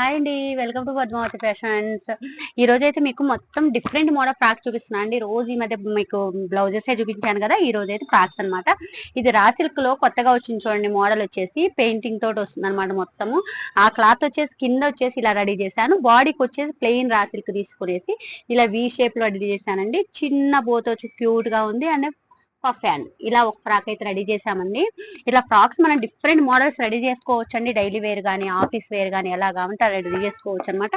Hi అండి. Welcome to Padmavati fashions. ఈ రోజు అయితే మీకు మొత్తం డిఫరెంట్ మోడల్ ఫ్రాక్ చూపిస్తున్నా అండి. రోజు ఈ మధ్య మీకు బ్లౌజెస్ చూపించాను కదా, ఈ రోజు అయితే ఫ్రాక్స్ అనమాట. ఇది రా సిల్క్ లో కొత్తగా వచ్చింది చూడండి. మోడల్ వచ్చేసి పెయింటింగ్ తోటి వస్తుంది అనమాట. మొత్తము ఆ క్లాత్ వచ్చేసి కింద వచ్చేసి ఇలా రెడీ చేశాను. బాడీకి వచ్చేసి ప్లెయిన్ రా సిల్క్ తీసుకునేసి ఇలా వి షేప్ లో రెడీ చేశానండి. చిన్న బోతో వచ్చి క్యూట్ గా ఉంది అండ్ పఫ్ హ్యాండ్ ఇలా ఒక ఫ్రాక్ అయితే రెడీ చేసామండి. ఇలా ఫ్రాక్స్ మనం డిఫరెంట్ మోడల్స్ రెడీ చేసుకోవచ్చు అండి. డైలీ వేర్ కానీ ఆఫీస్ వేర్ కానీ ఎలా కావాలంటే రెడీ చేసుకోవచ్చు అనమాట.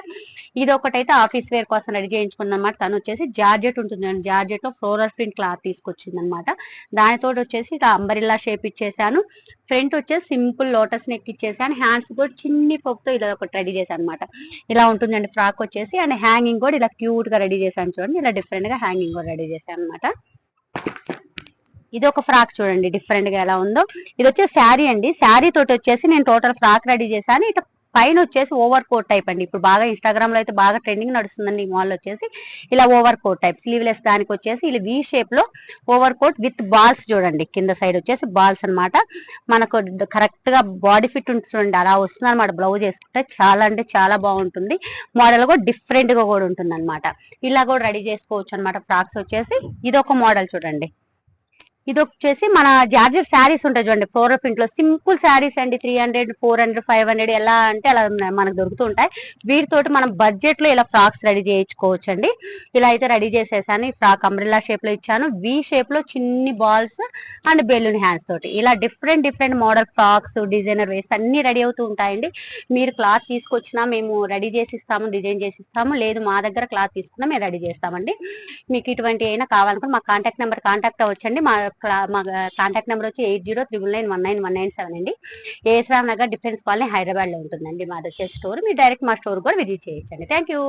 ఇది ఒకటైతే ఆఫీస్ వేర్ కోసం రెడీ చేయించుకుంది అనమాట. తను వచ్చేసి జార్జెట్ ఉంటుంది, జార్జెట్ లో ఫ్లోరల్ ప్రింట్ క్లాత్ తీసుకొచ్చింది అనమాట. దానితో వచ్చేసి ఇలా అంబరిల్లా షేప్ ఇచ్చేసాను. ఫ్రంట్ వచ్చేసి సింపుల్ లోటస్ నెక్ ఇచ్చేసాను. హ్యాండ్స్ కూడా చిన్ని పప్పుతో ఇలా ఒకటి రెడీ చేశాను అనమాట. ఇలా ఉంటుందండి ఫ్రాక్ వచ్చేసి. అండ్ హ్యాంగింగ్ కూడా ఇలా క్యూట్ గా రెడీ చేశాను చూడండి. ఇలా డిఫరెంట్ గా హ్యాంగింగ్ కూడా రెడీ చేశాను అనమాట. ఇది ఒక ఫ్రాక్ చూడండి డిఫరెంట్ గా ఎలా ఉందో. ఇది వచ్చేసి శారీ అండి. శారీ తోటి వచ్చేసి నేను టోటల్ ఫ్రాక్ రెడీ చేశాను. ఇటు పైన వచ్చేసి ఓవర్ కోట్ టైప్ అండి. ఇప్పుడు బాగా ఇన్స్టాగ్రామ్ లో అయితే బాగా ట్రెండింగ్ నడుస్తుందండి ఈ మోడల్ వచ్చేసి. ఇలా ఓవర్ కోట్ టైప్ స్లీవ్లెస్ దానికి వచ్చేసి ఇలా వి షేప్ లో ఓవర్ కోట్ విత్ బాల్స్ చూడండి. కింద సైడ్ వచ్చేసి బాల్స్ అనమాట. మనకు కరెక్ట్ గా బాడీ ఫిట్ ఉంటుంది చూడండి, అలా వస్తుంది అనమాట. బ్లౌజ్ వేసుకుంటే చాలా అంటే చాలా బాగుంటుంది. మోడల్ కూడా డిఫరెంట్ గా కూడా ఉంటుంది అనమాట. ఇలా కూడా రెడీ చేసుకోవచ్చు అనమాట ఫ్రాక్స్ వచ్చేసి. ఇది ఒక మోడల్ చూడండి. ఇది వచ్చేసి మన జార్జెట్ శారీస్ ఉంటాయి చూడండి, ఫ్లోరల్ ప్రింట్ లో సింపుల్ శారీస్ అండి. 300, 400, 500 ఎలా అంటే అలా మనకు దొరుకుతూ ఉంటాయి. వీటితోటి మనం బడ్జెట్ లో ఇలా ఫ్రాక్స్ రెడీ చేయించుకోవచ్చు అండి. ఇలా అయితే రెడీ చేసేసాను. ఈ ఫ్రాక్ అంబ్రెల్లా షేప్ లో ఇచ్చాను. వి షేప్ లో చిన్ని బాల్స్ అండ్ బెలూన్ హ్యాండ్స్ తోటి ఇలా డిఫరెంట్ మోడల్ ఫ్రాక్స్ డిజైనర్ వేస్ అన్ని రెడీ అవుతూ ఉంటాయండి. మీరు క్లాత్ తీసుకొచ్చినా మేము రెడీ చేసి ఇస్తాము, డిజైన్ చేసి ఇస్తాము. లేదు మా దగ్గర క్లాత్ తీసుకున్నా మేము రెడీ చేస్తామండి. మీకు ఇటువంటి అయినా కావాలనుకుంటే మా కాంటాక్ట్ నెంబర్ కాంటాక్ట్ అవ్వచ్చండి. మా కాంటాక్ట్ నెంబర్ వచ్చి 8099191997 అండి. ASR Nagar defence colony Hyderabad లో ఉంటుందండి మాది వచ్చే స్టోర్. మీరు డైరెక్ట్ మా స్టోర్ కూడా విజిట్ చేయొచ్చండి. Thank you.